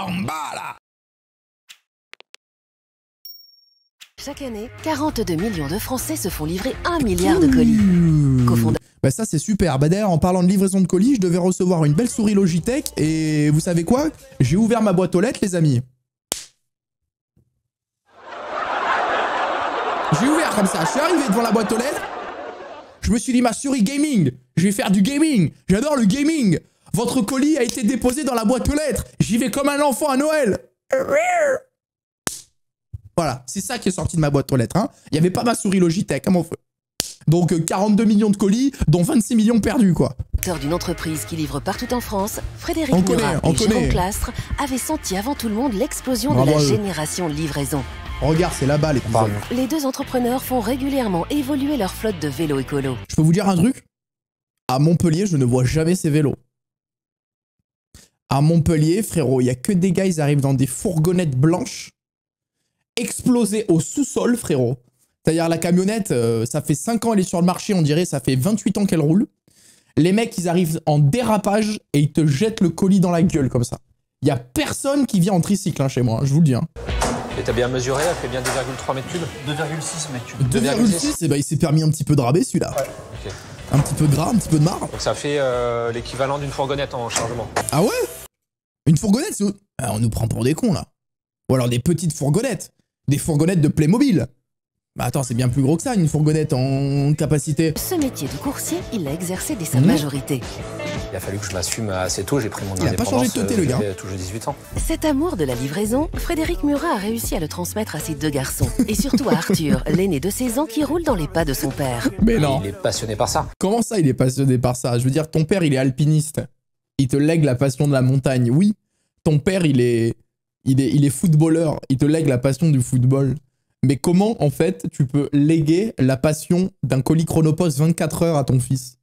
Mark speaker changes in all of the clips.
Speaker 1: En bas, là.
Speaker 2: Chaque année, 42 millions de Français se font livrer 1 milliard de colis.
Speaker 1: Bah ça c'est super. Bah d'ailleurs en parlant de livraison de colis, je devais recevoir une belle souris Logitech et vous savez quoi? J'ai ouvert ma boîte aux lettres les amis. J'ai ouvert comme ça, je suis arrivé devant la boîte aux lettres. Je me suis dit ma souris gaming, je vais faire du gaming, j'adore le gaming. Votre colis a été déposé dans la boîte aux lettres. J'y vais comme un enfant à Noël. Voilà, c'est ça qui est sorti de ma boîte aux lettres. Hein. Il n'y avait pas ma souris Logitech, à mon feu. Donc 42 millions de colis, dont 26 millions perdus, quoi.
Speaker 2: D'une entreprise qui livre partout en France, Frédéric Murat et Jérôme Clastre avaient senti avant tout le monde l'explosion de la génération livraison.
Speaker 1: Regarde, c'est là-bas les coups.
Speaker 2: Les deux entrepreneurs font régulièrement évoluer leur flotte de vélos écolos.
Speaker 1: Je peux vous dire un truc? À Montpellier, je ne vois jamais ces vélos. À Montpellier, frérot, il n'y a que des gars, ils arrivent dans des fourgonnettes blanches, explosées au sous-sol, frérot. C'est-à-dire la camionnette, ça fait 5 ans elle est sur le marché, on dirait ça fait 28 ans qu'elle roule. Les mecs, ils arrivent en dérapage et ils te jettent le colis dans la gueule comme ça. Il n'y a personne qui vient en tricycle hein, chez moi, je vous le dis. Hein.
Speaker 3: Et t'as bien mesuré, elle fait bien 2,3 mètres cubes? 2,6 mètres cubes.
Speaker 1: 2,6 et bah il s'est permis un petit peu de rabais celui-là.
Speaker 3: Ouais. Okay.
Speaker 1: Un petit peu de gras, un petit peu de marre.
Speaker 3: Donc ça fait l'équivalent d'une fourgonnette en chargement.
Speaker 1: Ah ouais? Une fourgonnette, on nous prend pour des cons là. Ou alors des petites fourgonnettes. Des fourgonnettes de Playmobil. Bah attends, c'est bien plus gros que ça, une fourgonnette en capacité.
Speaker 2: Ce métier de coursier, il l'a exercé dès sa majorité.
Speaker 3: Il a fallu que je m'assume assez tôt, j'ai pris mon
Speaker 1: indépendance. Il a pas changé de teuté, le gars.
Speaker 3: J'ai toujours 18 ans.
Speaker 2: Cet amour de la livraison, Frédéric Murat a réussi à le transmettre à ses deux garçons. Et surtout à Arthur, l'aîné de 16 ans qui roule dans les pas de son père.
Speaker 1: Mais non.
Speaker 3: Il est passionné par ça.
Speaker 1: Comment ça, il est passionné par ça? Je veux dire, ton père, il est alpiniste. Il te lègue la passion de la montagne. Oui, ton père, il est footballeur. Il te lègue la passion du football. Mais comment, en fait, tu peux léguer la passion d'un colis Chronopost 24 heures à ton fils?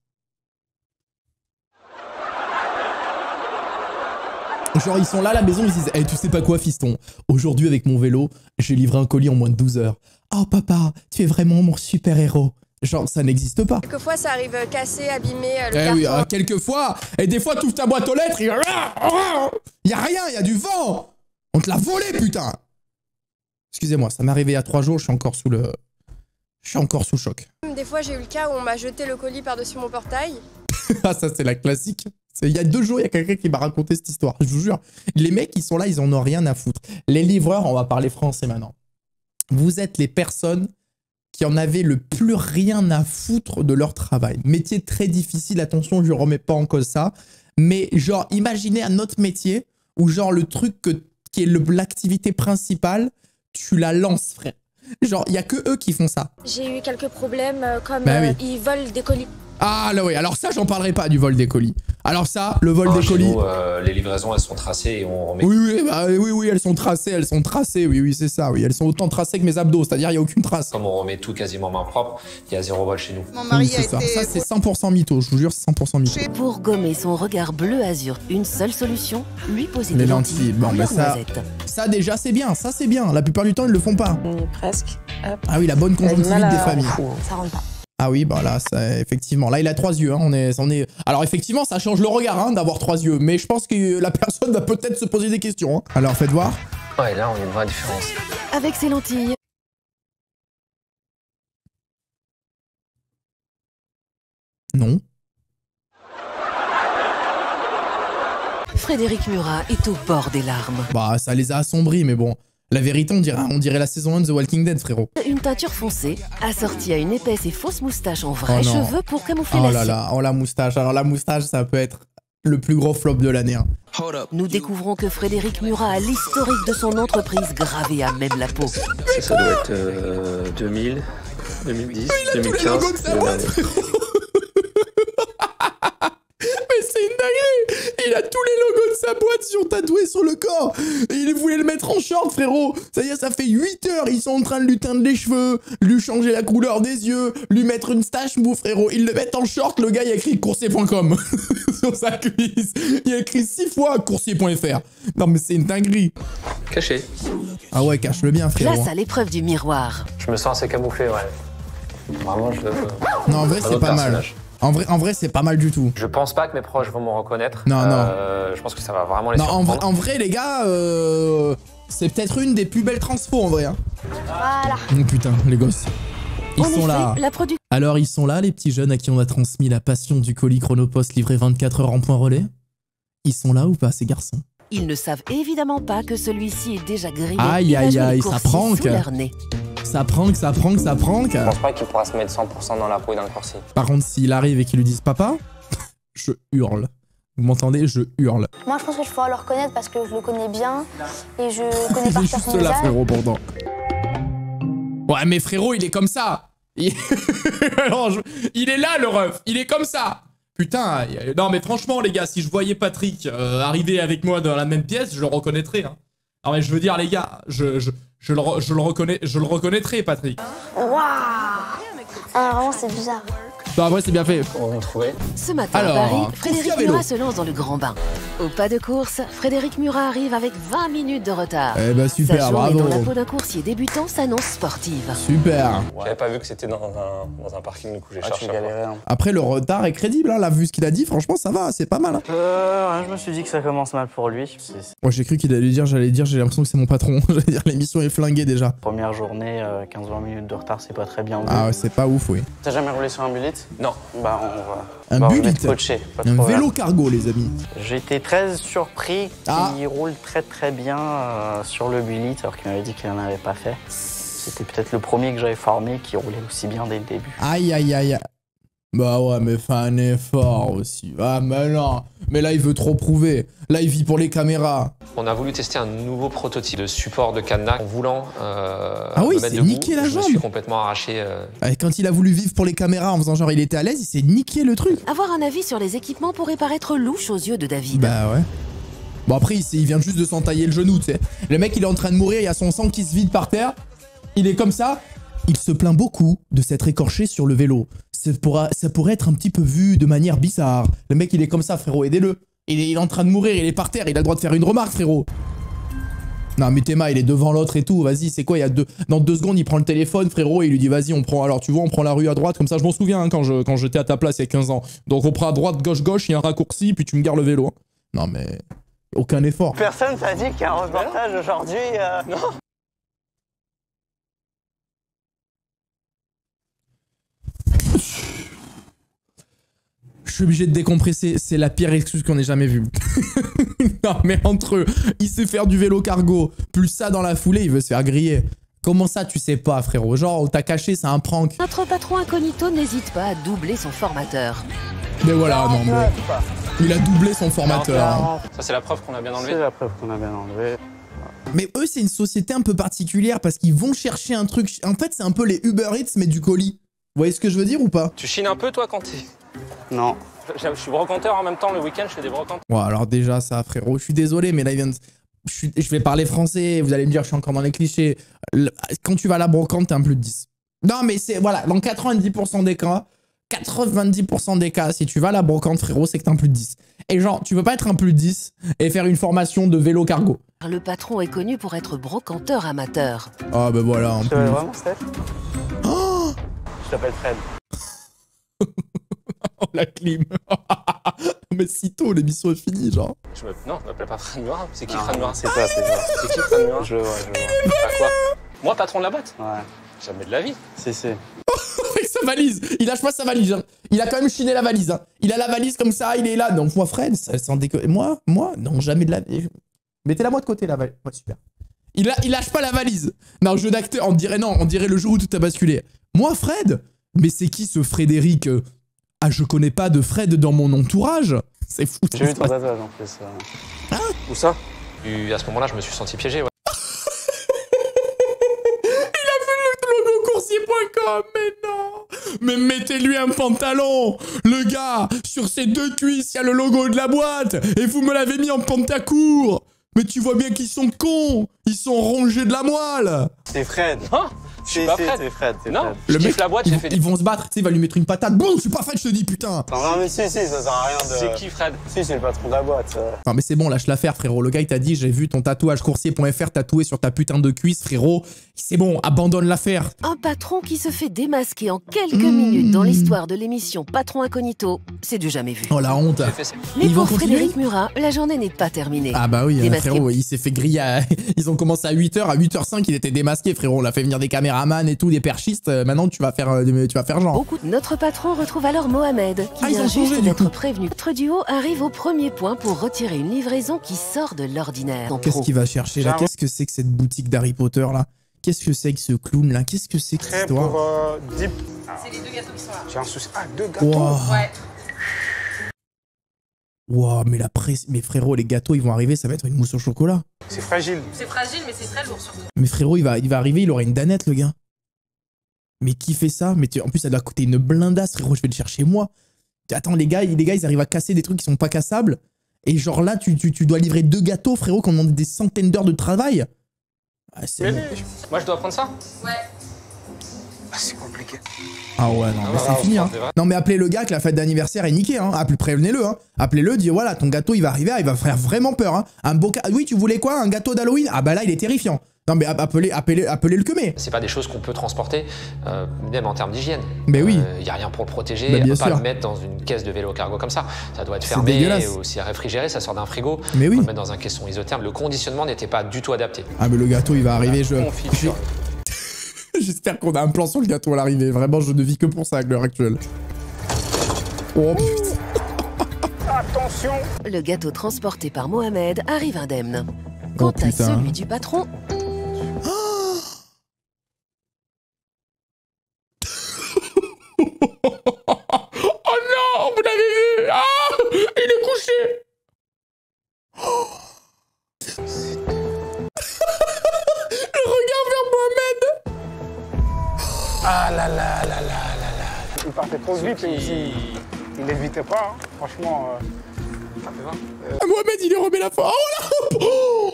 Speaker 1: Genre, ils sont là à la maison, ils disent hey, « tu sais pas quoi, fiston? Aujourd'hui, avec mon vélo, j'ai livré un colis en moins de 12 heures. Oh, papa, tu es vraiment mon super-héros. » Genre, ça n'existe pas.
Speaker 4: Quelquefois, ça arrive cassé, abîmé, le
Speaker 1: carton. Oui, quelquefois. Et des fois, tu ouvres ta boîte aux lettres, il y a rien, il y a du vent. On te l'a volé, putain. Excusez-moi, ça m'est arrivé il y a 3 jours, je suis encore sous le choc.
Speaker 4: Des fois, j'ai eu le cas où on m'a jeté le colis par-dessus mon portail.
Speaker 1: Ah, ça, c'est la classique. Il y a 2 jours, il y a quelqu'un qui m'a raconté cette histoire. Je vous jure, les mecs qui sont là, ils en ont rien à foutre. Les livreurs, on va parler français maintenant. Vous êtes les personnes qui en avaient le plus rien à foutre de leur travail. Métier très difficile, attention, je remets pas en cause ça. Mais genre, imaginez un autre métier où genre le truc qui est l'activité principale, tu la lances, frère. Genre, il n'y a que eux qui font ça.
Speaker 4: J'ai eu quelques problèmes comme ils volent des colis.
Speaker 1: Ah là oui, alors ça, j'en parlerai pas du vol des colis. Alors ça, le vol des colis...
Speaker 3: Nous, les livraisons, elles sont tracées et on remet...
Speaker 1: Oui, elles sont tracées, oui, c'est ça, oui. Elles sont autant tracées que mes abdos, c'est-à-dire il n'y a aucune trace.
Speaker 3: Comme on remet tout quasiment main propre, il y a 0 vol chez nous.
Speaker 5: Mon mari a
Speaker 1: ça.
Speaker 5: été...
Speaker 1: Ça, c'est 100% mytho, je vous jure, c'est 100% mytho.
Speaker 2: Pour gommer son regard bleu azur, une seule solution, lui poser
Speaker 1: les
Speaker 2: des lentilles.
Speaker 1: Bon, bah ça déjà, c'est bien, ça c'est bien. La plupart du temps, ils le font pas.
Speaker 6: Presque. Hop.
Speaker 1: Ah oui, la bonne conjonctivite des familles.
Speaker 6: Ça rentre pas.
Speaker 1: Ah oui, bah là, effectivement. Là, il a 3 yeux. Hein. On est... Alors, effectivement, ça change le regard hein, d'avoir 3 yeux. Mais je pense que la personne va peut-être se poser des questions. Hein. Alors, faites voir.
Speaker 3: Ouais, là, on a une vraie différence.
Speaker 2: Avec ses lentilles.
Speaker 1: Non.
Speaker 2: Frédéric Murat est au bord des larmes.
Speaker 1: Bah, ça les a assombris, mais bon. La vérité, on dirait la saison 1 de The Walking Dead, frérot.
Speaker 2: Une teinture foncée, assortie à une épaisse et fausse moustache en vrais cheveux pour camoufler la
Speaker 1: là là, oh la moustache. Alors la moustache, ça peut être le plus gros flop de l'année. Hein.
Speaker 2: Nous découvrons que Frédéric Murat a l'historique de son entreprise gravé à même la peau.
Speaker 3: Ça doit être 2000, 2010, 2015.
Speaker 1: Mais c'est une dinguerie! Il a tous les logos de sa boîte sur tatoués sur le corps! Il voulait le mettre en short, frérot! C'est-à-dire, ça fait 8 heures, ils sont en train de lui teindre les cheveux, lui changer la couleur des yeux, lui mettre une stache mou, frérot. Ils le mettent en short, le gars, il a écrit coursier.com sur sa cuisse. Il a écrit 6 fois coursier.fr. Non, mais c'est une dinguerie.
Speaker 3: Caché.
Speaker 1: Ah ouais, cache-le bien, frérot.
Speaker 2: Place à l'épreuve du miroir.
Speaker 3: Je me sens assez camouflé, ouais. Vraiment,
Speaker 1: Non, en vrai, c'est pas mal. En vrai, c'est pas mal du tout.
Speaker 3: Je pense pas que mes proches vont me reconnaître.
Speaker 1: Non, non.
Speaker 3: Je pense que ça va vraiment les
Speaker 1: non,
Speaker 3: surprendre.
Speaker 1: en vrai, les gars, c'est peut-être une des plus belles transfos en vrai. Hein.
Speaker 4: Voilà.
Speaker 1: Oh putain, les gosses. Ils sont là. Alors, ils sont là, les petits jeunes à qui on a transmis la passion du colis Chronopost livré 24 heures en point relais. Ils sont là ou pas, ces garçons?
Speaker 2: Ils ne savent évidemment pas que celui-ci est déjà grillé.
Speaker 1: Aïe, aïe, aïe, ça prank. Ça prank.
Speaker 3: Je pense pas qu'il pourra se mettre 100% dans la peau d'un coursier.
Speaker 1: Par contre, s'il arrive et qu'ils lui disent papa, je hurle. Vous m'entendez? Je hurle.
Speaker 5: Moi, je pense que je pourrais le reconnaître parce que je le connais bien et je connais par
Speaker 1: cœur
Speaker 5: son
Speaker 1: visage. Il est juste là, frérot, pourtant. Ouais, mais frérot, il est comme ça. Il est là, le ref. Il est comme ça. Putain, non mais franchement les gars, si je voyais Patrick arriver avec moi dans la même pièce, je le reconnaîtrais. Hein. Non mais je veux dire les gars, je le reconnaîtrais Patrick.
Speaker 5: Waouh. Ah vraiment c'est bizarre.
Speaker 1: Non, en vrai c'est bien fait.
Speaker 2: Ce matin à Paris, Frédéric Murat se lance dans le grand bain. Au pas de course, Frédéric Murat arrive avec 20 minutes de retard.
Speaker 1: Eh bah super,
Speaker 2: Sa
Speaker 1: bravo.
Speaker 2: dans la peau d'un coursier débutant s'annonce sportive.
Speaker 1: Super.
Speaker 3: J'avais pas vu que c'était dans un parking, du coup j'ai cherché.
Speaker 1: Après le retard est crédible, hein, là, vu ce qu'il a dit, franchement ça va, c'est pas mal. Hein.
Speaker 7: Je me suis dit que ça commence mal pour lui.
Speaker 1: Moi j'ai cru qu'il allait dire, j'ai l'impression que c'est mon patron. J'allais dire l'émission est flinguée déjà.
Speaker 7: Première journée, 15-20 minutes de retard, c'est pas très bien.
Speaker 1: Ah ouais, c'est pas ouf, oui.
Speaker 7: T'as jamais roulé sur un bullet?
Speaker 3: Non.
Speaker 7: Bah on va...
Speaker 1: Un bullet, un vélo cargo les amis.
Speaker 7: J'ai été très surpris qu'il roule très bien sur le bullet alors qu'il m'avait dit qu'il n'en avait pas fait. C'était peut-être le premier que j'avais formé qui roulait aussi bien dès le début.
Speaker 1: Aïe aïe aïe. Bah ouais mais fais un effort aussi. Ah mais non. Mais là il veut trop prouver. Là il vit pour les caméras.
Speaker 3: On a voulu tester un nouveau prototype de support de cadenas en voulant
Speaker 1: ah oui, c'est niqué la jambe.
Speaker 3: Je me suis complètement arraché.
Speaker 1: Quand il a voulu vivre pour les caméras en faisant genre il était à l'aise, il s'est niqué le truc.
Speaker 2: Avoir un avis sur les équipements pourrait paraître louche aux yeux de David.
Speaker 1: Bah ouais. Bon après il vient juste de s'entailler le genou, tu sais. Le mec il est en train de mourir, il y a son sang qui se vide par terre. Il est comme ça. Il se plaint beaucoup de s'être écorché sur le vélo. Ça pourrait être un petit peu vu de manière bizarre. Le mec il est comme ça frérot, aidez-le. Il est en train de mourir, il est par terre, il a le droit de faire une remarque frérot. Non mais Théma il est devant l'autre et tout, vas-y c'est quoi, dans 2 secondes il prend le téléphone frérot et il lui dit vas-y on prend, alors tu vois on prend la rue à droite, comme ça je m'en souviens hein, quand j'étais à ta place il y a 15 ans. Donc on prend à droite, gauche, il y a un raccourci puis tu me gares le vélo. Hein. Non mais aucun effort.
Speaker 7: Personne t'a dit qu'il y a un reportage aujourd'hui Non.
Speaker 1: Je suis obligé de décompresser, c'est la pire excuse qu'on ait jamais vue. Non mais entre eux, il sait faire du vélo cargo, plus ça dans la foulée, il veut se faire griller. Comment ça tu sais pas frérot? Genre t'as caché, c'est un prank.
Speaker 2: Notre patron incognito n'hésite pas à doubler son formateur.
Speaker 1: Mais voilà, non mais... Il a doublé son formateur.
Speaker 3: Ça c'est la preuve qu'on a bien enlevé.
Speaker 7: C'est la preuve qu'on a bien enlevé.
Speaker 1: Mais eux c'est une société un peu particulière parce qu'ils vont chercher un truc... En fait c'est un peu les Uber Eats mais du colis. Vous voyez ce que je veux dire ou pas?
Speaker 3: Tu chines un peu toi quand t'es...
Speaker 7: Non.
Speaker 3: Je suis brocanteur en même temps, le week-end je fais des brocantes.
Speaker 1: Ouais alors déjà ça frérot, je suis désolé mais là il vient de... Je vais parler français, vous allez me dire je suis encore dans les clichés. Quand tu vas à la brocante t'es un plus de 10. Non mais c'est... Voilà, dans 90% des cas... 90% des cas, si tu vas à la brocante frérot, c'est que t'es un plus de 10. Et genre, tu peux pas être un plus de 10 et faire une formation de vélo cargo.
Speaker 2: Le patron est connu pour être brocanteur amateur.
Speaker 1: Ah bah voilà.
Speaker 7: Tu t'appelles vraiment Steph?
Speaker 1: Oh
Speaker 7: je t'appelle Fred.
Speaker 1: Oh la clim. Mais si tôt, l'émission est finie genre.
Speaker 3: Non, je m'appelle pas Fred Murat. C'est qui Fred Murat?
Speaker 7: C'est toi, c'est toi.
Speaker 3: C'est qui Fred Murat?
Speaker 7: Je le vois.
Speaker 3: Quoi? Moi, patron de la boîte?
Speaker 7: Ouais.
Speaker 3: Jamais de la vie.
Speaker 7: C'est.
Speaker 1: Avec sa valise. Il lâche pas sa valise. Hein. Il a quand même chiné la valise. Hein. Il a la valise comme ça, il est là. Donc moi, Fred, sans déconner. Moi, non, jamais de la vie. Mettez-la moi de côté, la valise. Ouais, super. Il lâche pas la valise. Non, jeu d'acteur, on dirait le jour où tout a basculé. Moi, Fred? Mais c'est qui ce Frédéric? Ah, je connais pas de Fred dans mon entourage. C'est fou.
Speaker 7: J'ai vu ton tatouage en plus.
Speaker 1: Hein?
Speaker 3: Où ça? Et à ce moment-là, je me suis senti piégé, ouais.
Speaker 1: Coursier.com, mais non! Mais mettez-lui un pantalon! Le gars, sur ses 2 cuisses, il y a le logo de la boîte! Et vous me l'avez mis en pantacourt! Mais tu vois bien qu'ils sont cons! Ils sont rongés de la moelle!
Speaker 7: C'est Fred!
Speaker 3: Hein? Je suis pas Fred.
Speaker 7: C'est Fred.
Speaker 3: Non, le mec, la boîte,
Speaker 1: ils vont se battre, tu sais, il va lui mettre une patate. Boum, je suis pas Fred, je te dis, putain.
Speaker 7: Non, mais si, ça sert à rien de...
Speaker 3: C'est qui, Fred?
Speaker 7: Si, c'est le patron de la boîte.
Speaker 1: Non, mais c'est bon, lâche l'affaire, frérot. Le gars, il t'a dit, j'ai vu ton tatouage coursier.fr tatoué sur ta putain de cuisse, frérot. C'est bon, abandonne l'affaire.
Speaker 2: Un patron qui se fait démasquer en quelques minutes dans l'histoire de l'émission Patron Incognito, c'est du jamais vu.
Speaker 1: Oh, la honte.
Speaker 2: Mais pour Frédéric Murat, la journée n'est pas terminée.
Speaker 1: Ah bah oui, frérot, il s'est fait griller. Ils ont commencé à 8h, à 8h05, il était démasqué, frérot. On l'a fait venir des caméramans et tout, des perchistes. Maintenant, tu vas faire genre.
Speaker 2: Notre patron retrouve alors Mohamed, qui vient juste d'être prévenu. Notre duo arrive au premier point pour retirer une livraison qui sort de l'ordinaire.
Speaker 1: Qu'est-ce qu'il va chercher là? Qu'est-ce que c'est que cette boutique d'Harry Potter là? Qu'est-ce que c'est que ce clown là? Qu'est-ce que c'est que cette histoire?
Speaker 8: Deep.
Speaker 9: C'est les 2 gâteaux qui sont là.
Speaker 8: J'ai un souci. Ah, 2 gâteaux.
Speaker 1: Wow.
Speaker 9: Ouais.
Speaker 1: Wow, mais mais frérot, les gâteaux ils vont arriver, ça va être une mousse au chocolat.
Speaker 8: C'est fragile.
Speaker 9: C'est fragile, mais c'est très lourd surtout.
Speaker 1: Mais frérot, il va arriver, il aura une danette, le gars. Mais qui fait ça? Mais en plus, ça doit coûter une blindasse, frérot, je vais le chercher moi. Attends, les gars, ils arrivent à casser des trucs qui sont pas cassables. Et genre là, tu dois livrer 2 gâteaux, frérot, qui ont demandé des centaines d'heures de travail. Ah,
Speaker 3: moi, je dois prendre ça?
Speaker 9: Ouais.
Speaker 8: Ah, c'est compliqué.
Speaker 1: Ah ouais, non, mais c'est fini, hein. Non, mais appelez le gars que la fête d'anniversaire est niquée, hein. Prévenez-le, hein. Appelez-le, dites voilà, ton gâteau, il va arriver, il va faire vraiment peur, hein. Un beau oui, tu voulais quoi? Un gâteau d'Halloween? Ah bah là, il est terrifiant. Non, mais appelez le quemé.
Speaker 3: C'est pas des choses qu'on peut transporter, même en termes d'hygiène.
Speaker 1: Mais oui.
Speaker 3: Il n'y a rien pour le protéger,
Speaker 1: bah,
Speaker 3: on peut
Speaker 1: sûr.
Speaker 3: pas le mettre dans une caisse de vélo cargo comme ça. Ça doit être fermé, ou si réfrigéré, ça sort d'un frigo.
Speaker 1: Mais oui.
Speaker 3: On peut le mettre dans un caisson isotherme. Le conditionnement n'était pas du tout adapté.
Speaker 1: Ah, mais le gâteau, il va arriver, J'espère qu'on a un plan sur le gâteau à l'arrivée. Vraiment, je ne vis que pour ça à l'heure actuelle. Oh putain.
Speaker 8: Attention.
Speaker 2: Le gâteau transporté par Mohamed arrive indemne. Quant à celui du patron...
Speaker 1: Oh non, vous l'avez vu? Ah, il est couché. Oh. Le regard vers Mohamed.
Speaker 8: Ah là là là là là là. Il partait trop vite et il n'évitait pas, hein. Franchement.
Speaker 1: Mohamed, il lui remet la foi. Oh là. Oh.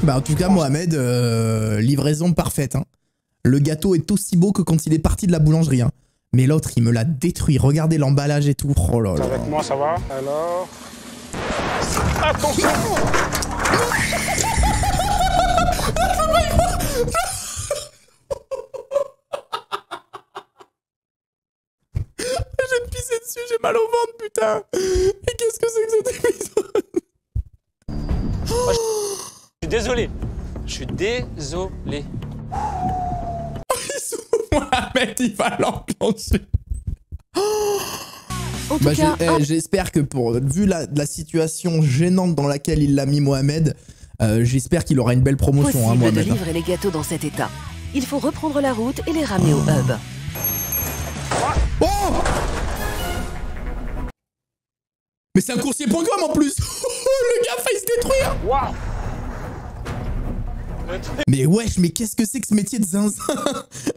Speaker 1: Bah en tout cas, Mohamed, livraison parfaite, hein. Le gâteau est aussi beau que quand il est parti de la boulangerie, hein. Mais l'autre, il me l'a détruit. Regardez l'emballage et tout. Oh là là.
Speaker 8: Avec moi, ça va. Alors... Attention.
Speaker 1: J'ai pissé dessus, j'ai mal au ventre, putain. Et qu'est-ce que c'est que cet épisode?
Speaker 3: Oh, je suis désolé. Je suis désolé.
Speaker 1: Mohamed, il va l'enclencher.
Speaker 2: Bah,
Speaker 1: j'espère que vu la situation gênante dans laquelle il l'a mis Mohamed, j'espère qu'il aura une belle promotion.
Speaker 2: Possible
Speaker 1: Mohamed.
Speaker 2: de livrer les gâteaux dans cet état. Il faut reprendre la route et les ramener au hub.
Speaker 1: Oh, mais c'est un coursier.com en plus. Le gars a failli se détruire.
Speaker 8: Waouh.
Speaker 1: Mais wesh, mais qu'est-ce que c'est que ce métier de zinzin?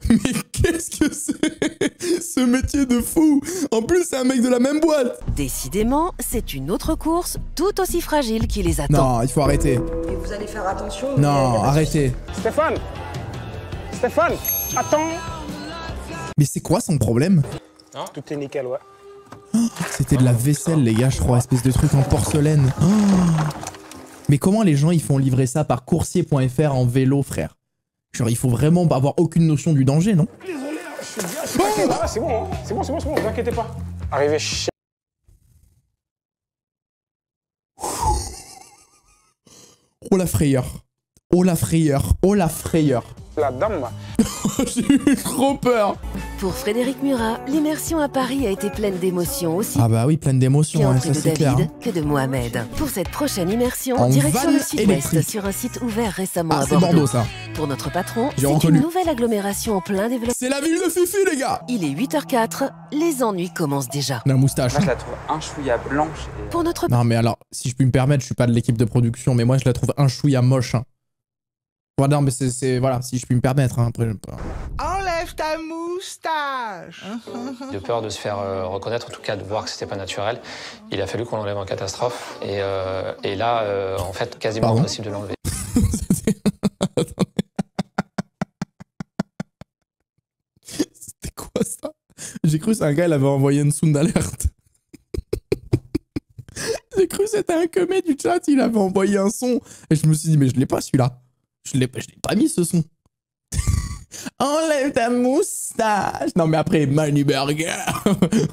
Speaker 1: Mais qu'est-ce que c'est ce métier de fou? En plus, c'est un mec de la même boîte.
Speaker 2: Décidément, c'est une autre course tout aussi fragile qui les attend.
Speaker 1: Non, il faut arrêter.
Speaker 9: Et vous allez faire attention.
Speaker 1: Non, arrêtez.
Speaker 8: Stéphane, attends.
Speaker 1: Mais c'est quoi son problème?
Speaker 3: Hein?
Speaker 8: Tout est nickel, ouais.
Speaker 1: Oh, c'était de la vaisselle, les gars, je crois, espèce de truc en porcelaine. Oh. Mais comment les gens ils font livrer ça par coursier.fr en vélo, frère? Genre, il faut vraiment avoir aucune notion du danger, non?
Speaker 8: Désolé, je suis bien. Ah, c'est bon, hein. C'est bon, ne vous inquiétez pas. Arrivé chez...
Speaker 1: Oh la frayeur. Oh la frayeur. Oh la frayeur.
Speaker 8: La dame.
Speaker 1: J'ai eu trop peur.
Speaker 2: Pour Frédéric Murat, l'immersion à Paris a été pleine d'émotions aussi.
Speaker 1: Ah bah oui, pleine d'émotions, hein, ça c'est clair.
Speaker 2: Que de Mohamed. Pour cette prochaine immersion, direction le sud-ouest sur un site ouvert récemment à Bordeaux.
Speaker 1: Bordeaux, ça.
Speaker 2: Pour notre patron, c'est une nouvelle agglomération en plein développement.
Speaker 1: C'est la ville de Fifi, les gars.
Speaker 2: Il est 8h04, les ennuis commencent déjà.
Speaker 1: La moustache.
Speaker 7: Moi, je la trouve un chouïa blanche. Et...
Speaker 2: Pour notre...
Speaker 1: Non mais alors, si je puis me permettre, je suis pas de l'équipe de production, mais moi je la trouve un chouïa moche. Hein. Voilà, mais c'est voilà, si je puis me permettre. Hein, après,
Speaker 10: Enlève Enlève ta moustache.
Speaker 3: De peur de se faire reconnaître, en tout cas de voir que c'était pas naturel, il a fallu qu'on l'enlève en catastrophe. Et là, en fait, quasiment impossible de l'enlever.
Speaker 1: C'était quoi ça? J'ai cru que c'est un gars, il avait envoyé une sound alerte. J'ai cru que c'était un comé du chat, il avait envoyé un son. Et je me suis dit, mais je l'ai pas celui-là. Je l'ai pas mis ce son. Enlève ta moustache. Non mais après, Manu Burger,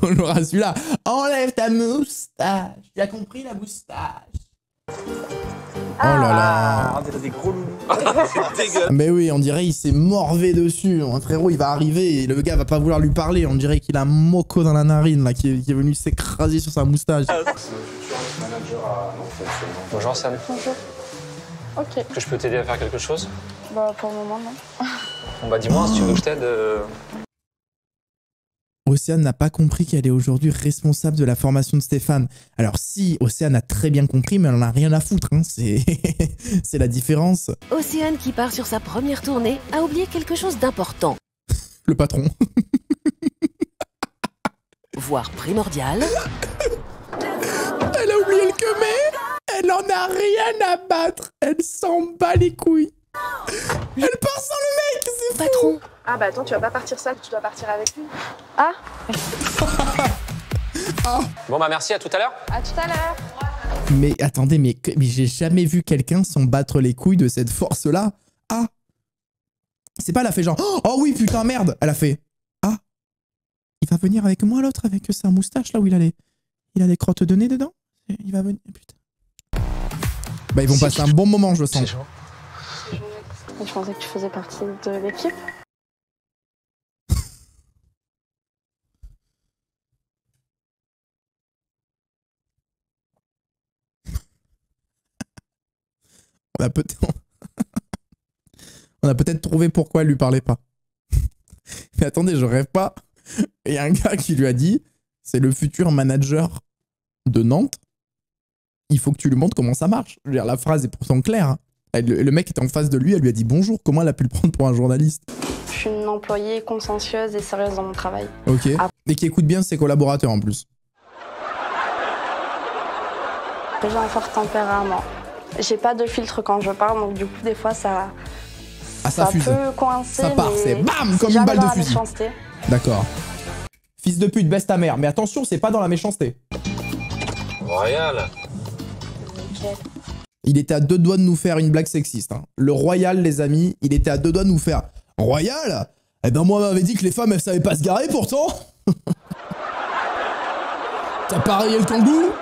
Speaker 1: on aura celui-là. Enlève ta moustache. Tu as compris la moustache? Oh là là.
Speaker 11: On dirait des gros loulous.
Speaker 1: C'est dégueulasse. Mais oui, on dirait il s'est morvé dessus. Mon frérot, il va arriver et le gars va pas vouloir lui parler. On dirait qu'il a un moco dans la narine là, qui est venu s'écraser sur sa moustache.
Speaker 3: Bonjour Sam.
Speaker 6: Bonjour. Ok.
Speaker 3: Est-ce que je peux t'aider à faire quelque chose?
Speaker 6: Bah pour le moment non.
Speaker 3: Bon bah dis-moi si tu veux que je t'aide.
Speaker 1: Océane n'a pas compris qu'elle est aujourd'hui responsable de la formation de Stéphane. Alors si, Océane a très bien compris, mais elle en a rien à foutre, hein. C'est la différence.
Speaker 2: Océane, qui part sur sa première tournée, a oublié quelque chose d'important.
Speaker 1: Le patron.
Speaker 2: Voire primordial.
Speaker 1: Elle a oublié le quemet. Elle en a rien à battre. Elle s'en bat les couilles. Elle part sans le mec, c'est fou.
Speaker 2: Patron.
Speaker 4: Ah bah attends, tu vas pas partir seul, tu dois partir avec lui.
Speaker 6: Ah.
Speaker 3: Bon bah merci, à tout à l'heure.
Speaker 4: À tout à l'heure.
Speaker 1: Mais attendez, mais j'ai jamais vu quelqu'un s'en battre les couilles de cette force-là. Ah. C'est pas, elle a fait genre, oh oui, putain, merde. Elle a fait, ah. Il va venir avec moi, l'autre, avec sa moustache, là où il a des crottes de nez dedans. Il va venir, putain. Bah, ils vont passer un bon moment, je sens.
Speaker 6: Je pensais que tu faisais partie de l'équipe.
Speaker 1: On a peut-être trouvé pourquoi elle lui parlait pas. Mais attendez, je rêve pas. Il y a un gars qui lui a dit, c'est le futur manager de Nantes. Il faut que tu lui montres comment ça marche. Je veux dire, la phrase est pourtant claire. Hein. Le mec était en face de lui, elle lui a dit bonjour. Comment elle a pu le prendre pour un journaliste?
Speaker 6: Je suis une employée consciencieuse et sérieuse dans mon travail.
Speaker 1: Ok. Et qui écoute bien ses collaborateurs en plus.
Speaker 6: J'ai un fort tempérament. J'ai pas de filtre quand je parle, donc du coup, des fois, ça
Speaker 1: fuse.
Speaker 6: peut coincer.
Speaker 1: Ça part, c'est bam, comme une balle de fusil. D'accord. Fils de pute, baisse ta mère. Mais attention, c'est pas dans la méchanceté.
Speaker 3: Royal.
Speaker 6: Okay.
Speaker 1: Il était à 2 doigts de nous faire une blague sexiste. Hein. Le Royal, les amis, il était à 2 doigts de nous faire Royal. Eh ben moi, on m'avait dit que les femmes, elles savaient pas se garer pourtant. T'as pas rayé le kangou?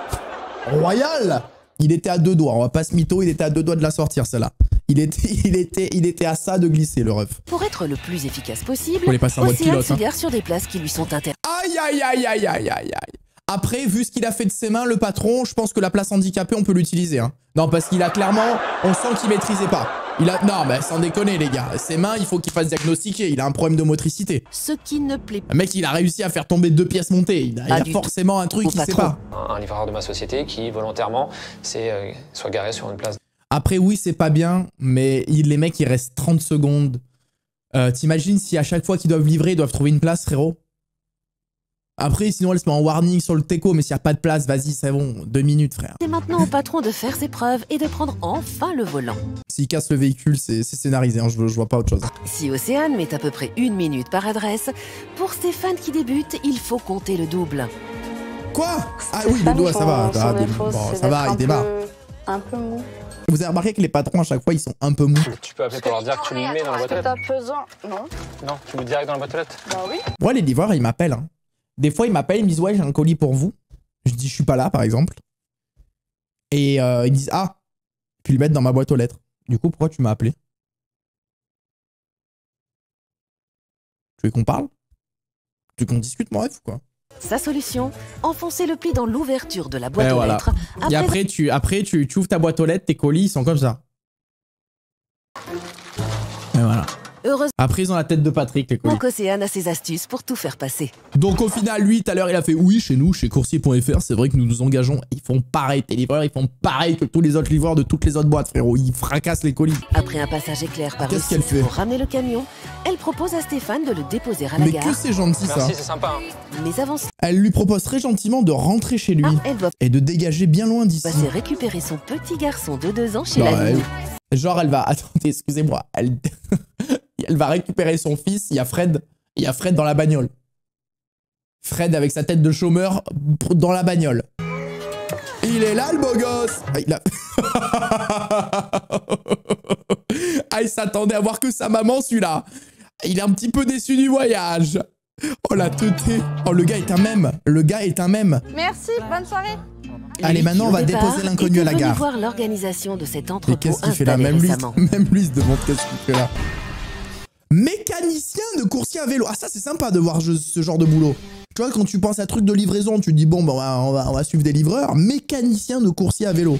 Speaker 1: Royal. Il était à 2 doigts, on va pas se mytho, il était à 2 doigts de la sortir, celle-là. Il était à ça de glisser, le ref.
Speaker 2: Pour être le plus efficace possible,
Speaker 1: Océane
Speaker 2: se gare sur des places qui lui sont interdites.
Speaker 1: Aïe, aïe, aïe, aïe, aïe, aïe, aïe. Après, vu ce qu'il a fait de ses mains, le patron, je pense que la place handicapée, on peut l'utiliser. Hein. Non, parce qu'il a clairement... On sent qu'il maîtrisait pas. Non, mais sans déconner, les gars. Ses mains, il faut qu'il fasse diagnostiquer. Il a un problème de motricité.
Speaker 2: Ce qui ne plaît pas.
Speaker 1: Le mec, il a réussi à faire tomber 2 pièces montées. Il a forcément un truc qu'il sait pas.
Speaker 3: Un livreur de ma société qui, volontairement, soit garé sur une place.
Speaker 1: Après, oui, c'est pas bien, mais les mecs, il reste 30 secondes. T'imagines si à chaque fois qu'ils doivent livrer, ils doivent trouver une place, frérot? Après, sinon, elle se met en warning sur le teco, mais s'il n'y a pas de place, vas-y, c'est bon, 2 minutes, frère.
Speaker 2: C'est maintenant au patron de faire ses preuves et de prendre enfin le volant.
Speaker 1: S'il casse le véhicule, c'est scénarisé, hein, je vois pas autre chose.
Speaker 2: Si Océane met à peu près 1 minute par adresse, pour Stéphane qui débute, il faut compter le double.
Speaker 1: Quoi? Ah oui, le doigt, ça va. Ça va, il démarre.
Speaker 6: Un peu mou.
Speaker 1: Vous avez remarqué que les patrons, à chaque fois, ils sont un peu mous.
Speaker 3: Tu peux appeler pour leur dire que tu le mets dans la boîte aux lettres.
Speaker 6: T'as pesant? Non.
Speaker 3: Non, tu mets direct dans la boîte aux lettres.
Speaker 6: Bah oui.
Speaker 1: Moi, les livreurs, ils m'appellent. Hein. Des fois, ils m'appellent, ils me disent « Ouais, j'ai un colis pour vous. » Je dis « Je suis pas là, par exemple. » Et ils disent « Ah !» Puis ils le mettent dans ma boîte aux lettres. Du coup, pourquoi tu m'as appelé? Tu veux qu'on parle? Tu veux qu'on discute, mon ref, ou quoi?
Speaker 2: Sa solution, enfoncer le pli dans l'ouverture de la boîte aux lettres.
Speaker 1: Et après, tu ouvres ta boîte aux lettres, tes colis, ils sont comme ça. Et voilà.
Speaker 2: Heureusement
Speaker 1: Après, ils ont la tête de Patrick, les colis.
Speaker 2: qu'Océane a ses astuces pour tout faire passer.
Speaker 1: Donc au final, lui, tout à l'heure, il a fait oui, chez nous, chez coursier.fr, c'est vrai que nous nous engageons. Ils font pareil, tes livreurs, ils font pareil que tous les autres livreurs de toutes les autres boîtes, frérot. Ils fracassent les colis.
Speaker 2: Après un passage éclair par le
Speaker 1: Qu'est-ce qu'elle
Speaker 2: site
Speaker 1: fait?
Speaker 2: pour ramener le camion, elle propose à Stéphane de le déposer à la
Speaker 1: Mais
Speaker 2: gare.
Speaker 1: que c'est gentil, ça.
Speaker 3: Merci, c'est sympa. Hein.
Speaker 2: Mais avant ça,
Speaker 1: Elle lui propose très gentiment de rentrer chez lui
Speaker 2: elle doit
Speaker 1: et de dégager bien loin d'ici.
Speaker 2: passer récupérer son petit garçon de 2 ans chez
Speaker 1: Non,
Speaker 2: la ligne.
Speaker 1: Genre, elle va... Attendez, excusez-moi. Elle... elle va récupérer son fils. Il y a Fred dans la bagnole. Fred avec sa tête de chômeur dans la bagnole. Il est là, le beau gosse. Ah, il a... ah, il s'attendait à voir que sa maman, celui-là. Il est un petit peu déçu du voyage. Oh, la teuté. Oh, le gars est un mème. Le gars est un mème.
Speaker 4: Merci, bonne soirée.
Speaker 1: Allez, maintenant, on va déposer l'inconnu à la gare.
Speaker 2: Voir l'organisation de cet
Speaker 1: Mais
Speaker 2: entrepôt
Speaker 1: qu'est-ce qu'il fait là?
Speaker 2: installé récemment.
Speaker 1: Même lui se demande qu'est-ce qu'il fait là. Mécanicien de coursier à vélo. Ah, ça, c'est sympa de voir ce genre de boulot. Tu vois, quand tu penses à truc de livraison, tu te dis, bon, ben, on va suivre des livreurs. Mécanicien de coursier à vélo.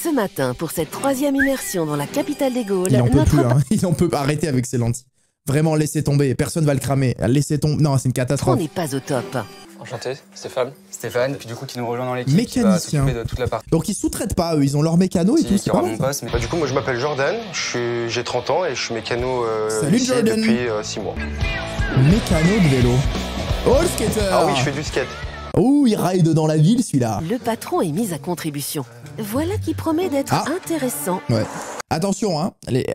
Speaker 2: Ce matin, pour cette 3e immersion dans la capitale des Gaules,
Speaker 1: Il en peut plus, hein. Il en peut arrêter avec ses lentilles. Vraiment, laissez tomber. Personne va le cramer. Laissez tomber. Non, c'est une
Speaker 2: on
Speaker 1: catastrophe.
Speaker 2: n'est pas au top.
Speaker 3: Enchanté, Stéphane.
Speaker 11: Stéphane, puis du coup qui nous rejoint dans l'équipe.
Speaker 1: Mécanicien.
Speaker 11: Qui va s'occuper de toute la partie.
Speaker 1: Donc, ils sous-traitent pas, eux. Ils ont leur mécano et tout.
Speaker 11: Qui
Speaker 1: C'est pas
Speaker 11: aura
Speaker 1: mal,
Speaker 11: mon
Speaker 1: ça.
Speaker 11: poste, mais
Speaker 12: Du coup, moi je m'appelle Jordan, j'ai 30 ans et je suis mécano
Speaker 1: Salut,
Speaker 12: ici
Speaker 1: Jordan.
Speaker 12: depuis 6 mois.
Speaker 1: Mécano de vélo. Oh, le skater.
Speaker 12: Ah oui, je fais du skate.
Speaker 1: Oh, il ride dans la ville, celui-là.
Speaker 2: Le patron est mis à contribution. Voilà qui promet d'être intéressant.
Speaker 1: Ouais. Attention, hein.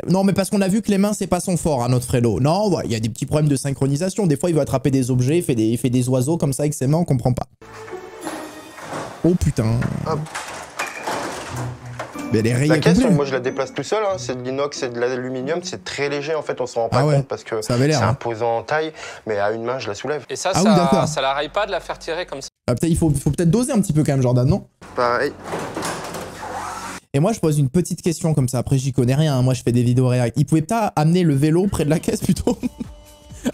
Speaker 1: Non, mais parce qu'on a vu que les mains, c'est pas son fort, à notre Frello. Non, il y a des petits problèmes de synchronisation. Des fois, il va attraper des objets, il fait des oiseaux comme ça avec ses mains, on comprend pas. Oh putain.
Speaker 12: Hop.
Speaker 1: Mais elle est rayée
Speaker 12: La caisse,
Speaker 1: complète.
Speaker 12: moi je la déplace tout seul, hein. C'est de l'inox, c'est de l'aluminium, c'est très léger en fait, on s'en rend pas compte parce que
Speaker 1: ça avait l'air,
Speaker 12: c'est
Speaker 1: hein.
Speaker 12: imposant en taille, mais à une main je la soulève.
Speaker 3: Et ça,
Speaker 1: Ah oui, d'accord.
Speaker 3: ça la raille pas de la faire tirer comme ça.
Speaker 1: Ah, peut-être, il faut peut-être doser un petit peu quand même, Jordan, non?
Speaker 12: Pareil.
Speaker 1: Et moi, je pose une petite question comme ça. Après, j'y connais rien. Hein. Moi, je fais des vidéos réact. Il pouvait pas amener le vélo près de la caisse plutôt?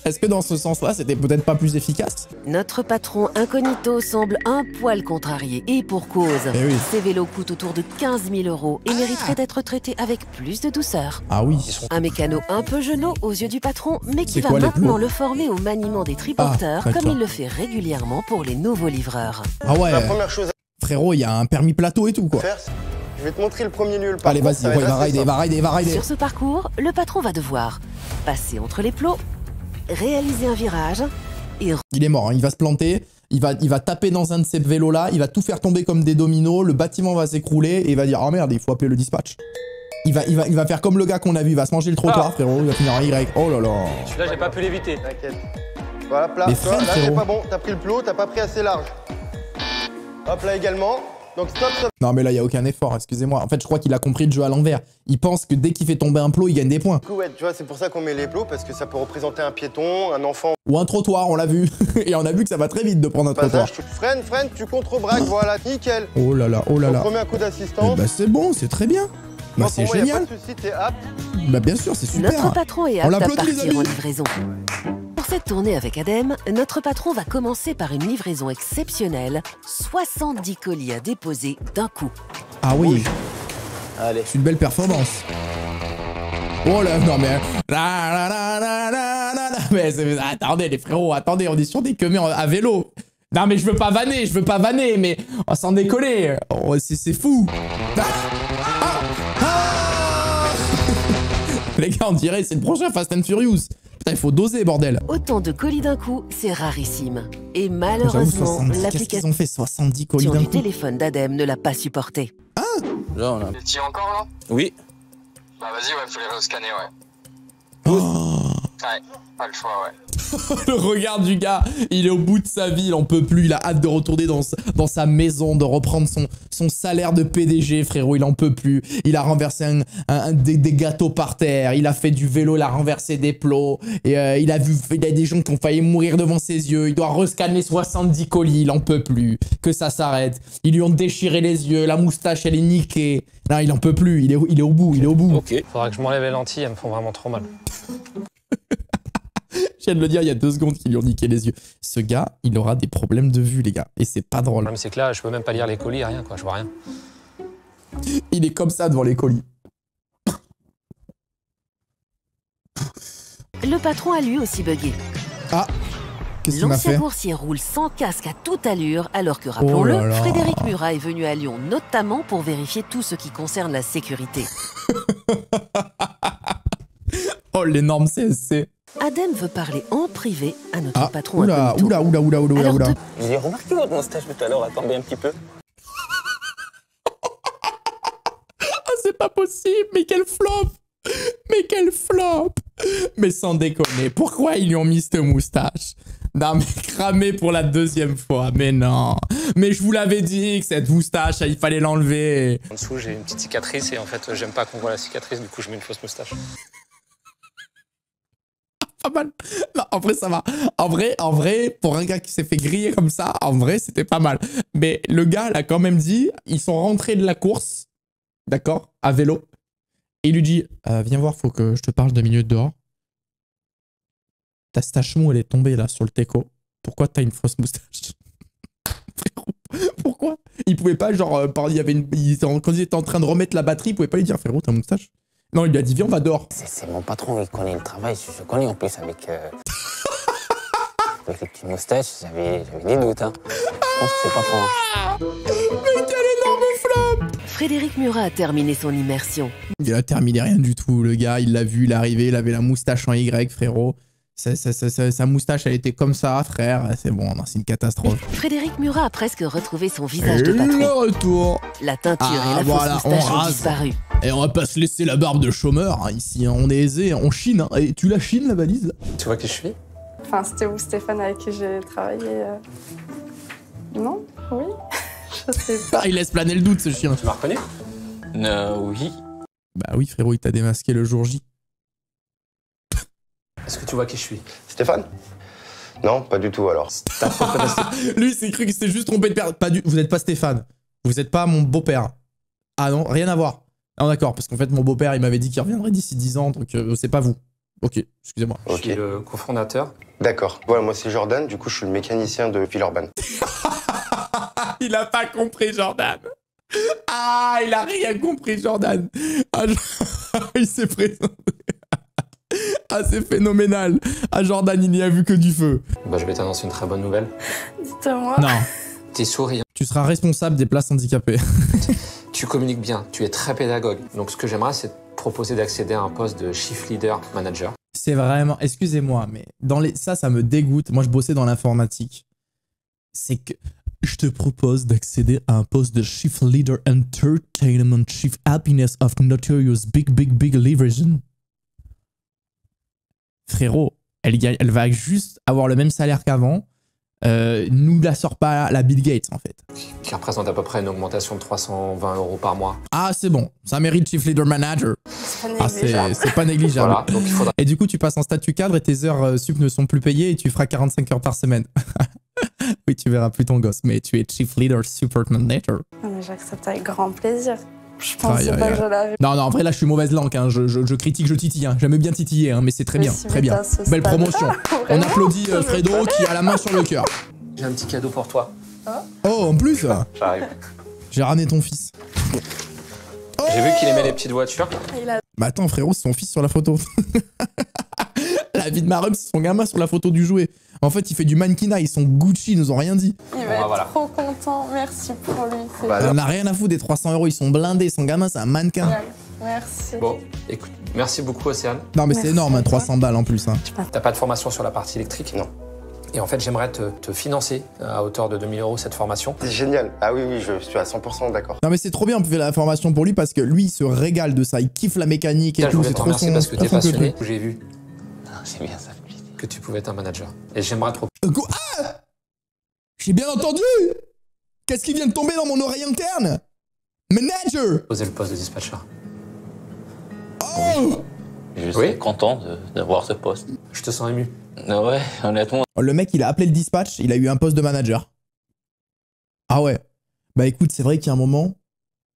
Speaker 1: Est-ce que dans ce sens-là, c'était peut-être pas plus efficace?
Speaker 2: Notre patron incognito semble un poil contrarié. Et pour cause,
Speaker 1: Eh oui.
Speaker 2: ces vélos coûtent autour de 15 000 € et mériteraient d'être traités avec plus de douceur.
Speaker 1: Ah oui.
Speaker 2: Un mécano un peu genou aux yeux du patron, mais qui
Speaker 1: C'est
Speaker 2: va
Speaker 1: quoi, les
Speaker 2: maintenant
Speaker 1: plots
Speaker 2: le former au maniement des triporteurs,
Speaker 1: Ah,
Speaker 2: comme
Speaker 1: d'accord.
Speaker 2: il le fait régulièrement pour les nouveaux livreurs.
Speaker 1: Ah ouais.
Speaker 12: La première chose
Speaker 1: Frérot, il y a un permis plateau et tout,
Speaker 12: à
Speaker 1: quoi.
Speaker 12: faire, je vais te montrer le premier lieu, le
Speaker 1: Allez,
Speaker 12: parcours,
Speaker 1: vas-y,
Speaker 12: ça va être assez simple.
Speaker 1: va rider.
Speaker 2: Sur ce parcours, le patron va devoir passer entre les plots, réaliser un virage et
Speaker 1: Il est mort, hein. Il va se planter. Il va taper dans un de ces vélos-là. Il va tout faire tomber comme des dominos. Le bâtiment va s'écrouler et il va dire, oh merde, il faut appeler le dispatch. Il va faire comme le gars qu'on a vu. Il va se manger le trottoir, frérot. Il va finir en Y. Oh là là.
Speaker 3: Celui-là, j'ai pas pu l'éviter.
Speaker 12: T'inquiète. Voilà, là,
Speaker 1: Mais
Speaker 12: tu vois,
Speaker 1: freine,
Speaker 12: là c'est
Speaker 1: frérot.
Speaker 12: pas bon, t'as pris le plot, t'as pas pris assez large. Hop là également. Donc stop.
Speaker 1: Non, mais là, il n'y a aucun effort, excusez-moi. En fait, je crois qu'il a compris le jeu à l'envers. Il pense que dès qu'il fait tomber un plot, il gagne des points.
Speaker 12: Du coup, ouais, tu vois, c'est pour ça qu'on met les plots, parce que ça peut représenter un piéton, un enfant.
Speaker 1: Ou un trottoir, on l'a vu. Et on a vu que ça va très vite de prendre un trottoir.
Speaker 12: Passage, tu freines, tu contre-braques, voilà, nickel.
Speaker 1: Oh là là, oh là
Speaker 12: Donc,
Speaker 1: là.
Speaker 12: remets un coup
Speaker 1: Eh
Speaker 12: d'assistance.
Speaker 1: bah, c'est bon, c'est très bien. Bah, c'est
Speaker 12: Pour moi, y a
Speaker 1: génial.
Speaker 12: pas de souci, t'es apte.
Speaker 1: Bah, bien sûr, c'est super.
Speaker 2: notre patron est
Speaker 1: On
Speaker 2: apte à
Speaker 1: l'applaudit, les
Speaker 2: partir en
Speaker 1: amis.
Speaker 2: livraison. Pour cette tournée avec Adem, notre patron va commencer par une livraison exceptionnelle, 70 colis à déposer d'un coup.
Speaker 1: Ah oui,
Speaker 7: Allez.
Speaker 1: c'est une belle performance. Oh là, non mais... Mais attendez les frérots, attendez, on est sur des queumés à vélo. Non mais je veux pas vanner, mais on s'en décoller. Oh, c'est fou. Les gars, on dirait c'est le prochain Fast and Furious. Putain, il faut doser, bordel.
Speaker 2: Autant de colis d'un coup, c'est rarissime. Et
Speaker 1: J'avoue,
Speaker 2: malheureusement,
Speaker 1: 70, qu'est-ce qu'ils
Speaker 2: l'application
Speaker 1: ont fait 70 colis d'un
Speaker 2: du
Speaker 1: coup?
Speaker 2: téléphone d'Adem ne l'a pas supporté.
Speaker 11: Là, on a...
Speaker 13: Tu y es encore là?
Speaker 11: Oui.
Speaker 13: Bah vas-y, ouais, faut les rescanner, ouais.
Speaker 1: Oh.
Speaker 13: Ouais, pas le choix, ouais.
Speaker 1: Le regard du gars, il est au bout de sa vie, il en peut plus, il a hâte de retourner dans sa maison, de reprendre son salaire de PDG, frérot, il en peut plus. Il a renversé des gâteaux par terre, il a fait du vélo, il a renversé des plots, et il a des gens qui ont failli mourir devant ses yeux, il doit rescanner 70 colis, il en peut plus, que ça s'arrête. Ils lui ont déchiré les yeux, la moustache elle est niquée. Non, il en peut plus, il est au bout, il est au bout.
Speaker 11: Ok.
Speaker 3: Faudra que je m'enlève les lentilles, elles me font vraiment trop mal.
Speaker 1: Je viens de le dire il y a 2 secondes qu'ils lui ont niqué les yeux. Ce gars, il aura des problèmes de vue, les gars. Et c'est pas drôle.
Speaker 3: Le problème, c'est que là, je peux même pas lire les colis, rien, quoi, je vois rien.
Speaker 1: Il est comme ça devant les colis.
Speaker 2: Le patron a lui aussi bugué.
Speaker 1: Ah, qu'est-ce qu'il m'a
Speaker 2: L'ancien
Speaker 1: fait?
Speaker 2: boursier roule sans casque à toute allure, alors que, rappelons-le,
Speaker 1: Oh là là.
Speaker 2: Frédéric Murat est venu à Lyon notamment pour vérifier tout ce qui concerne la sécurité.
Speaker 1: Oh, l'énorme CSC.
Speaker 2: Adem veut parler en privé à notre
Speaker 1: Ah,
Speaker 2: patron
Speaker 1: oula,
Speaker 2: incognito.
Speaker 1: oula.
Speaker 2: Alors,
Speaker 11: J'ai remarqué votre moustache tout à l'heure, attendez un petit peu.
Speaker 1: Ah, c'est pas possible, mais quel flop! Mais quel flop! Mais sans déconner, pourquoi ils lui ont mis cette moustache? Non, mais cramé pour la deuxième fois, mais non. Mais je vous l'avais dit que cette moustache, il fallait l'enlever.
Speaker 3: En dessous, j'ai une petite cicatrice et en fait, j'aime pas qu'on voit la cicatrice, du coup, je mets une fausse moustache.
Speaker 1: Pas mal. Non, en vrai, ça va. En vrai, pour un gars qui s'est fait griller comme ça, en vrai, c'était pas mal. Mais le gars l'a quand même dit, ils sont rentrés de la course, d'accord, à vélo. Et il lui dit, viens voir, faut que je te parle 2 minutes dehors. Ta stache mou, elle est tombée là sur le teco. Pourquoi t'as une fausse moustache? Frérot, pourquoi? Il pouvait pas, genre, quand il était en train de remettre la batterie, il pouvait pas lui dire, frérot, t'as une moustache? Non, il lui a dit, viens, on va dehors.
Speaker 11: C'est mon patron, il connaît le travail, je connais en plus avec... avec les petites moustaches, j'avais des doutes, hein. Je pense que c'est pas trop...
Speaker 1: Mais quel énorme flop!
Speaker 2: Frédéric Murat a terminé son immersion.
Speaker 1: Il a terminé rien du tout, le gars, il l'a vu, il est arrivé, il avait la moustache en Y, frérot. Sa moustache, elle était comme ça, frère. C'est bon, c'est une catastrophe.
Speaker 2: Frédéric Murat a presque retrouvé son visage de
Speaker 1: Le
Speaker 2: patron.
Speaker 1: retour.
Speaker 2: La teinture et la
Speaker 1: voilà,
Speaker 2: fausse moustache
Speaker 1: on
Speaker 2: ont
Speaker 1: rase.
Speaker 2: disparu.
Speaker 1: Et on va pas se laisser la barbe de chômeur, hein, ici. Hein. On est aisé, on chine. Hein. Et tu la chines, la valise là?
Speaker 3: Tu vois qui je suis?
Speaker 6: Enfin, c'était où, Stéphane, avec qui j'ai travaillé Non? Oui? Je sais pas.
Speaker 1: Ah, il laisse planer le doute, ce chien.
Speaker 3: Tu m'as reconnu?
Speaker 11: Oui.
Speaker 1: Bah oui, frérot, il t'a démasqué le jour J.
Speaker 3: Est-ce que tu vois qui je suis?
Speaker 12: Stéphane? Non, pas du tout alors.
Speaker 1: Lui, il s'est cru qu'il s'était juste trompé de père. Vous êtes pas Stéphane. Vous êtes pas mon beau-père. Ah non, rien à voir. Ah d'accord, parce qu'en fait, mon beau-père, il m'avait dit qu'il reviendrait d'ici 10 ans, donc c'est pas vous. Ok, excusez-moi.
Speaker 3: Je suis le cofondateur.
Speaker 12: D'accord. Voilà, moi c'est Jordan, du coup je suis le mécanicien de Villeurbanne.
Speaker 1: Il a pas compris, Jordan. Ah, il a rien compris, Jordan. Ah, il s'est présenté. Ah, c'est phénoménal. Ah, Jordan, il n'y a vu que du feu.
Speaker 3: Bah, je vais t'annoncer une très bonne nouvelle.
Speaker 6: Dites-moi.
Speaker 1: Non.
Speaker 3: T'es souriant.
Speaker 1: Tu seras responsable des places handicapées.
Speaker 3: Tu communiques bien, tu es très pédagogue. Donc ce que j'aimerais, c'est te proposer d'accéder à un poste de Chief Leader Manager.
Speaker 1: C'est vraiment... Excusez-moi, mais ça me dégoûte. Moi, je bossais dans l'informatique. C'est que... Je te propose d'accéder à un poste de Chief Leader Entertainment, Chief Happiness of Notorious Big Leverage. Frérot, elle va juste avoir le même salaire qu'avant. Nous la sort pas la Bill Gates, en fait.
Speaker 3: Qui représente à peu près une augmentation de 320 € par mois.
Speaker 1: Ah, c'est bon. Ça mérite Chief Leader Manager. Ah, c'est pas négligeable.
Speaker 3: Voilà, donc il faudra...
Speaker 1: Et du coup, tu passes en statut cadre et tes heures sup ne sont plus payées et tu feras 45 heures par semaine. Oui, tu verras plus ton gosse, mais tu es Chief Leader Super Manager.
Speaker 6: Non, mais j'accepte avec grand plaisir. Je pensais pas que je l'avais.
Speaker 1: Non, en vrai, là, je suis mauvaise langue. Hein. Je critique, je titille. Hein. J'aime bien titiller, hein, mais c'est très bien. Très bien. Belle promotion. On applaudit Fredo qui a la main sur le cœur.
Speaker 3: J'ai un petit cadeau pour toi.
Speaker 1: Oh, en plus
Speaker 3: J'arrive.
Speaker 1: J'ai ramené ton fils.
Speaker 3: J'ai vu qu'il aimait les petites voitures.
Speaker 1: Bah attends, frérot, c'est son fils sur la photo. La vie de ma rhum, c'est son gamin sur la photo du jouet. En fait, il fait du mannequinat, ils sont Gucci, ils nous ont rien dit.
Speaker 6: Il va être trop content, merci pour lui.
Speaker 1: On a rien à foutre des 300 €, ils sont blindés, son gamin, c'est un mannequin.
Speaker 6: Merci.
Speaker 3: Bon, écoute, merci beaucoup Océane.
Speaker 1: Non mais c'est énorme, hein, 300 balles en plus. Hein.
Speaker 3: T'as pas de formation sur la partie électrique?
Speaker 12: Non.
Speaker 3: Et en fait, j'aimerais te financer à hauteur de 2000 € cette formation.
Speaker 12: C'est génial. Ah oui, je suis à 100% d'accord.
Speaker 1: Non mais c'est trop bien, on peut faire la formation pour lui parce que lui, il se régale de ça, il kiffe la mécanique et
Speaker 3: Là,
Speaker 1: tout,
Speaker 3: je
Speaker 1: c'est
Speaker 3: voulais te
Speaker 1: trop
Speaker 3: remercier parce que t'es passionné.
Speaker 1: truc.
Speaker 3: J'ai vu
Speaker 11: C'est bien ça.
Speaker 3: que tu pouvais être un manager. Et j'aimerais trop...
Speaker 1: Ah, j'ai bien entendu. Qu'est-ce qui vient de tomber dans mon oreille interne? Manager.
Speaker 3: Poser le poste de dispatcher.
Speaker 1: Oh.
Speaker 11: Je suis content d'avoir ce poste.
Speaker 3: Je te sens ému.
Speaker 11: Ouais, honnêtement.
Speaker 1: Le mec, il a appelé le dispatch, il a eu un poste de manager. Ah ouais. Bah écoute, c'est vrai qu'il y a un moment,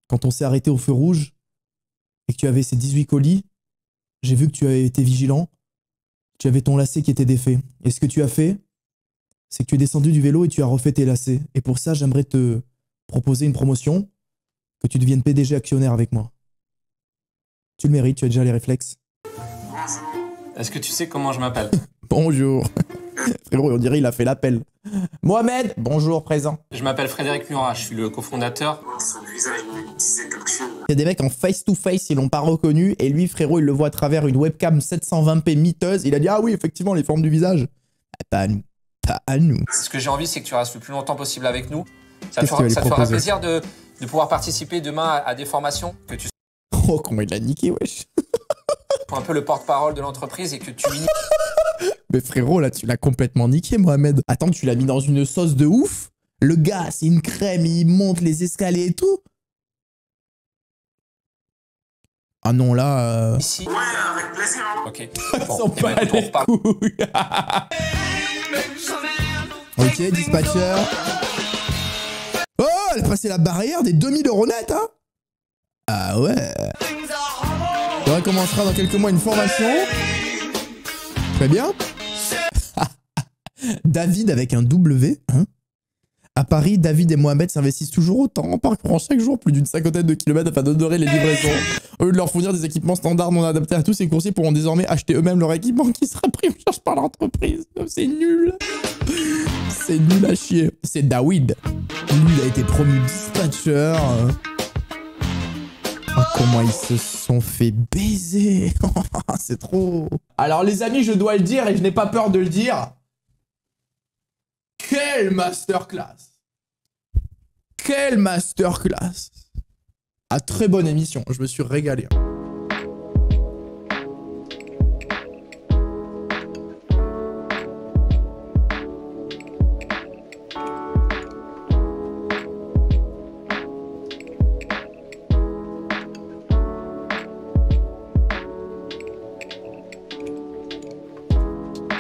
Speaker 1: quand on s'est arrêté au feu rouge et que tu avais ces 18 colis, j'ai vu que tu avais été vigilant. Tu avais ton lacet qui était défait. Et ce que tu as fait, c'est que tu es descendu du vélo et tu as refait tes lacets. Et pour ça, j'aimerais te proposer une promotion, que tu deviennes PDG actionnaire avec moi. Tu le mérites, tu as déjà les réflexes.
Speaker 3: Est-ce que tu sais comment je m'appelle?
Speaker 1: Bonjour. Frérot, on dirait il a fait l'appel. Mohamed, bonjour, présent.
Speaker 3: Je m'appelle Frédéric Murat, je suis le cofondateur.
Speaker 1: Il y a des mecs en face-to-face, ils l'ont pas reconnu, et lui, frérot, il le voit à travers une webcam 720p miteuse, il a dit « Ah oui, effectivement, les formes du visage. » Pas à nous. Pas à nous.
Speaker 3: Ce que j'ai envie, c'est que tu restes le plus longtemps possible avec nous. Ça te
Speaker 1: Qu'est-ce que tu vas lui
Speaker 3: fera
Speaker 1: proposer
Speaker 3: plaisir de pouvoir participer demain à des formations, que tu
Speaker 1: Oh, comment il l'a niqué, wesh.
Speaker 3: sois un peu le porte-parole de l'entreprise et que tu
Speaker 1: Mais frérot, là, tu l'as complètement niqué, Mohamed. Attends, tu l'as mis dans une sauce de ouf. Le gars, c'est une crème, il monte les escaliers et tout. Ah non, là...
Speaker 3: Ici. Ouais, avec plaisir. Ok.
Speaker 1: Bon, pas les couilles. Ok, dispatcher. Oh, elle a passé la barrière des 2000 € net, hein. Ah ouais. On recommencera dans quelques mois une formation. Très bien. David avec un W, hein. À Paris, David et Mohamed s'investissent toujours autant en parcourant chaque jour plus d'une cinquantaine de kilomètres afin d'honorer les livraisons. Au lieu de leur fournir des équipements standards non adaptés à tous, ces coursiers pourront désormais acheter eux-mêmes leur équipement qui sera pris en charge par l'entreprise. C'est nul. C'est nul à chier. C'est David. Lui, il a été promu dispatcher. Oh, comment ils se sont fait baiser. C'est trop... Alors les amis, je dois le dire et je n'ai pas peur de le dire. Quelle masterclass! Quelle masterclass! Ah, très bonne émission, je me suis régalé.